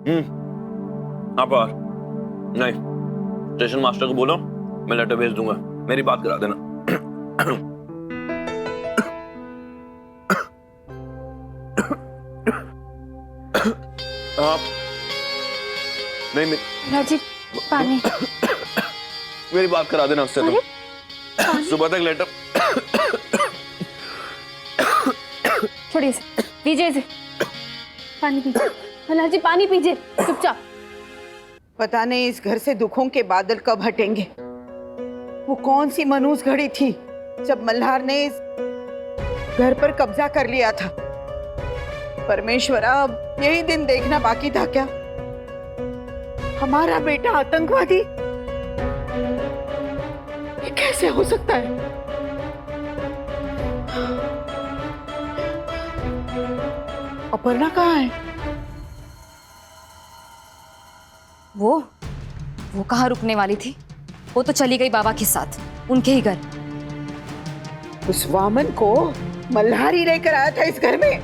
आप और नहीं, स्टेशन मास्टर को बोलो मैं लेटर भेज दूंगा, मेरी बात करा देना। आप नहीं लाजी पानी। मेरी बात करा देना उससे तो। सुबह तक लेटर। छोड़िए इसे, पीजिए इसे, पानी पीजिए। लाजी पानी पीजिए चुपचाप। पता नहीं इस घर से दुखों के बादल कब हटेंगे। वो कौन सी मनूस घड़ी थी जब मल्हार ने इस घर पर कब्जा कर लिया था। परमेश्वरा, अब यही दिन देखना बाकी था क्या? हमारा बेटा आतंकवादी, ये कैसे हो सकता है? अपर्णा कहाँ है? वो कहाँ रुकने वाली थी? वो तो चली गई बाबा के साथ, उनके ही घर। उस वामन को मल्हार ही लेकर आया था इस घर में।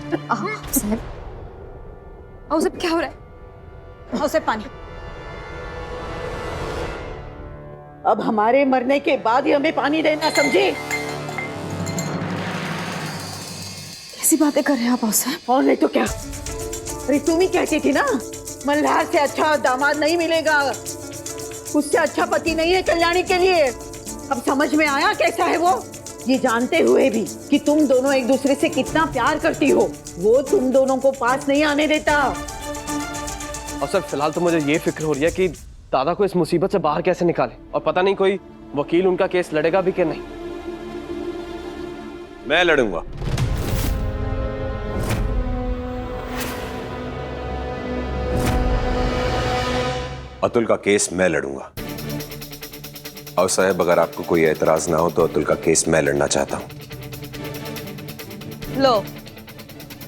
साहब, उसे क्या हो रहा है? उसे पानी। अब हमारे मरने के बाद ही हमें पानी देना, समझे? कैसी बातें कर रहे हैं आप साहब? और नहीं तो क्या? अरे तुम ही कहती थी ना, मल्हार से अच्छा दामाद नहीं मिलेगा, उससे अच्छा पति नहीं है कल्याणी के लिए। अब समझ में आया कैसा है वो? ये जानते हुए भी कि तुम दोनों एक दूसरे से कितना प्यार करती हो, वो तुम दोनों को पास नहीं आने देता। और सर फिलहाल तो मुझे ये फिक्र हो रही है कि दादा को इस मुसीबत से बाहर कैसे निकाले, और पता नहीं कोई वकील उनका केस लड़ेगा भी कि नहीं। मैं लड़ूंगा। अतुल का केस मैं लड़ूंगा। और साहब, अगर आपको कोई एतराज ना हो तो अतुल का केस मैं लड़ना चाहता हूं। लो,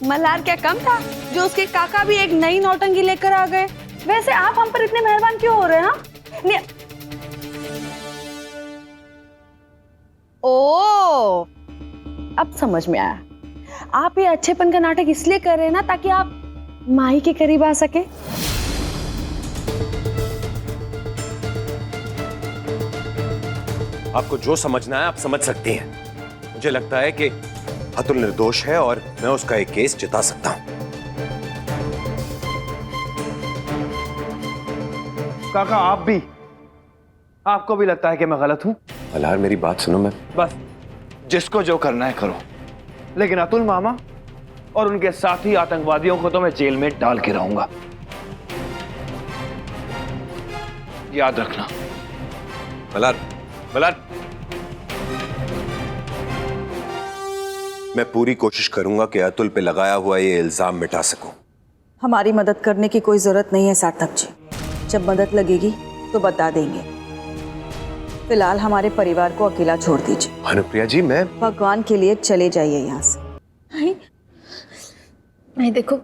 मल्हार क्या कम था जो उसके काका भी एक नई नौटंकी लेकर आ गए? वैसे आप हम पर इतने मेहरबान क्यों हो रहे हैं? ओ, अब समझ में आया। आप ये अच्छेपन का नाटक इसलिए कर रहे हैं ना ताकि आप माही के करीब आ सके। आपको जो समझना है आप समझ सकती हैं। मुझे लगता है कि अतुल निर्दोष है और मैं उसका एक केस जिता सकता हूं। काका आप भी, आपको भी लगता है कि मैं गलत हूं? मल्हार मेरी बात सुनो। मैं बस जिसको जो करना है करो, लेकिन अतुल मामा और उनके साथी आतंकवादियों को तो मैं जेल में डाल के रहूंगा, याद रखना। मल्हार, मैं पूरी कोशिश करूंगा कि अतुल पे लगाया हुआ ये इल्जाम मिटा सकूं। हमारी मदद करने की कोई जरूरत नहीं है सार्थक जी। जब मदद लगेगी तो बता देंगे। फिलहाल हमारे परिवार को अकेला छोड़ दीजिए। अनुप्रिया जी, मैं भगवान के लिए चले जाइए यहाँ से। नहीं देखो,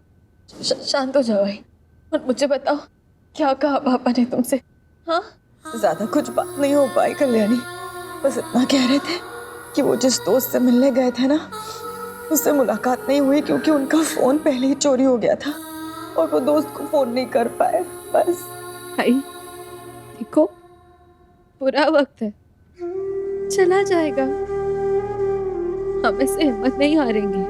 शांत हो जाओ भाई, और मुझे बताओ क्या कहा पापा ने तुमसे? हाँ, ज्यादा कुछ बात नहीं हो पाई कल्याणी, बस इतना कह रहे थे कि वो जिस दोस्त से मिलने गए थे ना, उससे मुलाकात नहीं हुई क्योंकि उनका फोन पहले ही चोरी हो गया था और वो दोस्त को फोन नहीं कर पाए। बस भाई देखो, बुरा वक्त है, चला जाएगा, हम इससे हिम्मत नहीं हारेंगे।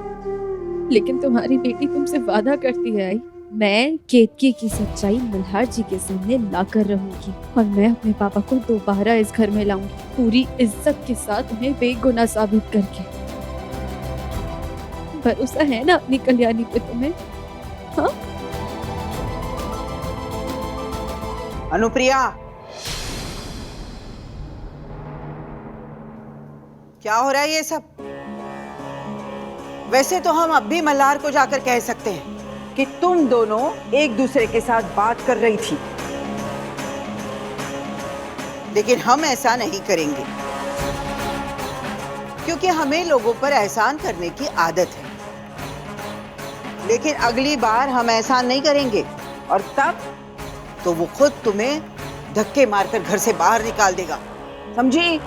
लेकिन तुम्हारी बेटी तुमसे वादा करती है आई, मैं केतकी की सच्चाई मल्हार जी के सामने लाकर रहूंगी और मैं अपने पापा को दोबारा इस घर में लाऊंगी, पूरी इज्जत के साथ उन्हें बेगुनाह साबित करके। भरोसा है ना अपनी कल्याणी पे तुम्हें? हाँ अनुप्रिया, क्या हो रहा है ये सब? वैसे तो हम अब भी मल्हार को जाकर कह सकते हैं कि तुम दोनों एक दूसरे के साथ बात कर रही थी, लेकिन हम ऐसा नहीं करेंगे क्योंकि हमें लोगों पर एहसान करने की आदत है। लेकिन अगली बार हम एहसान नहीं करेंगे और तब तो वो खुद तुम्हें धक्के मारकर घर से बाहर निकाल देगा, समझी?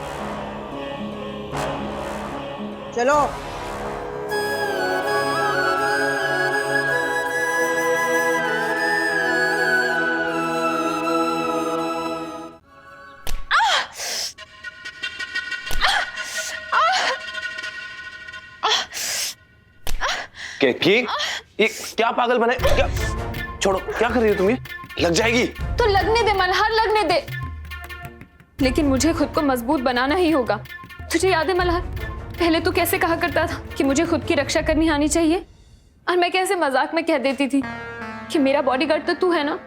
चलो। केतकी, ये क्या पागल बने? क्या छोड़ो, क्या कर रही हो तुम? ये लग जाएगी। तो लगने दे मल्हार, लगने दे। लेकिन मुझे खुद को मजबूत बनाना ही होगा। तुझे याद है मल्हार, पहले तू कैसे कहा करता था कि मुझे खुद की रक्षा करनी आनी चाहिए, और मैं कैसे मजाक में कह देती थी कि मेरा बॉडीगार्ड तो तू है ना।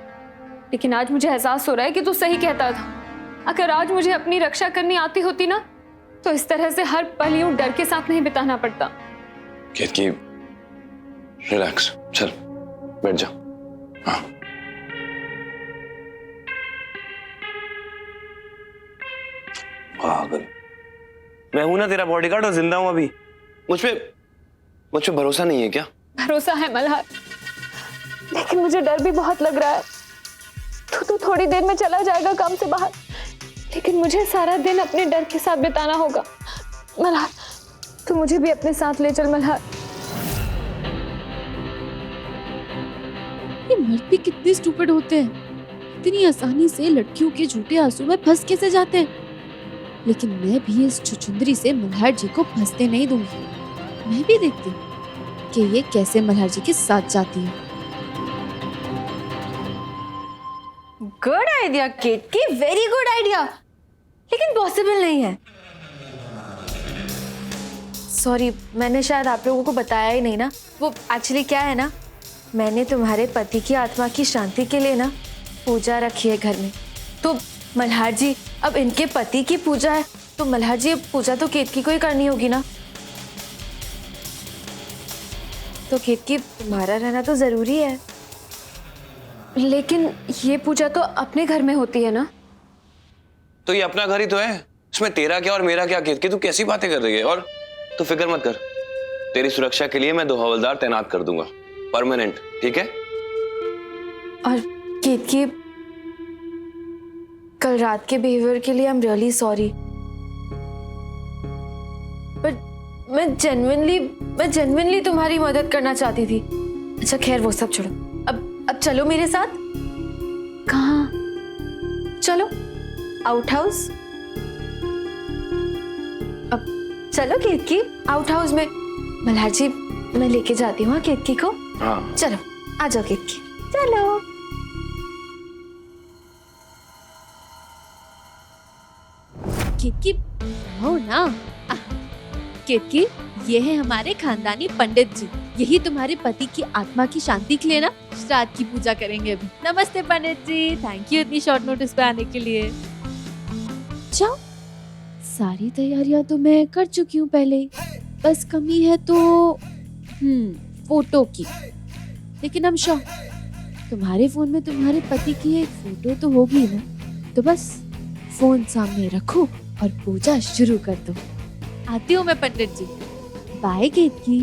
लेकिन आज मुझे एहसास हो रहा है कि तू सही कहता था। अगर आज मुझे अपनी रक्षा करनी आती होती ना, तो इस तरह से हर पल यूं डर के साथ नहीं बिताना पड़ता। केतकी, रिलैक्स, चल बैठ जा। हाँ, पागल। मैं हूं ना तेरा बॉडीगार्ड और जिंदा हूं अभी। मुझ पे भरोसा नहीं है क्या? भरोसा है मल्हार, लेकिन मुझे डर भी बहुत लग रहा है। तू थोड़ी देर में चला जाएगा काम से बाहर, लेकिन मुझे सारा दिन अपने डर के साथ बिताना होगा। मल्हार, तू मुझे भी अपने साथ ले चल मल्हार। ये मर्द भी कितने स्टूपिड होते हैं, इतनी आसानी से लड़कियों के झूठे आंसू में फंस कैसे जाते हैं। लेकिन मैं भी इस छुछुंदरी से मल्हार जी को फंसते नहीं दूंगी। मैं भी देखती हूँ कि ये कैसे मल्हार जी के साथ जाती है। गुड आइडिया केतकी, वेरी गुड आइडिया, लेकिन पॉसिबल नहीं है। सॉरी, मैंने शायद आप लोगों को बताया ही नहीं ना। वो एक्चुअली क्या है ना, मैंने तुम्हारे पति की आत्मा की शांति के लिए ना पूजा रखी है घर में। तो मल्हार जी, अब इनके पति की पूजा है, तो मल्हार जी अब पूजा तो केतकी को ही करनी होगी ना। तो केतकी, तुम्हारा रहना तो जरूरी है। लेकिन ये पूजा तो अपने घर में होती है ना। तो ये अपना घर ही तो है, इसमें तेरा क्या और मेरा क्या? केतकी, तू कैसी बातें कर रही है? और तू फिक्र मत कर, तेरी सुरक्षा के लिए मैं 2 हवलदार तैनात कर दूंगा, परमानेंट, ठीक है? और केतकी, कल रात के बिहेवियर के लिए I am really sorry, but मैं जेन्युइनली तुम्हारी मदद करना चाहती थी। अच्छा खैर, वो सब छोड़ो, अब चलो मेरे साथ। कहाँ? चलो आउट हाउस। अब चलो केतकी, आउट हाउस में। मल्हार जी, मैं लेके जाती हूँ केतकी को। हाँ, चलो आ जाओ केतकी, चलो। केतकी, हो ना। केतकी, ये है हमारे खानदानी पंडित जी। यही तुम्हारे पति की आत्मा की शांति के लिए ना श्राद्ध की पूजा करेंगे अभी। नमस्ते पंडित जी, थैंक यू इतनी शॉर्ट नोटिस पे आने के लिए। जाओ, सारी तैयारियां तो मैं कर चुकी हूँ पहले ही। बस कमी है तो फोटो की। लेकिन हम श्योर तुम्हारे फोन में तुम्हारे पति की एक फोटो तो होगी ना। तो बस फोन सामने रखो और पूजा शुरू कर दो। आती हूँ मैं पंडित जी। बाय केतकी।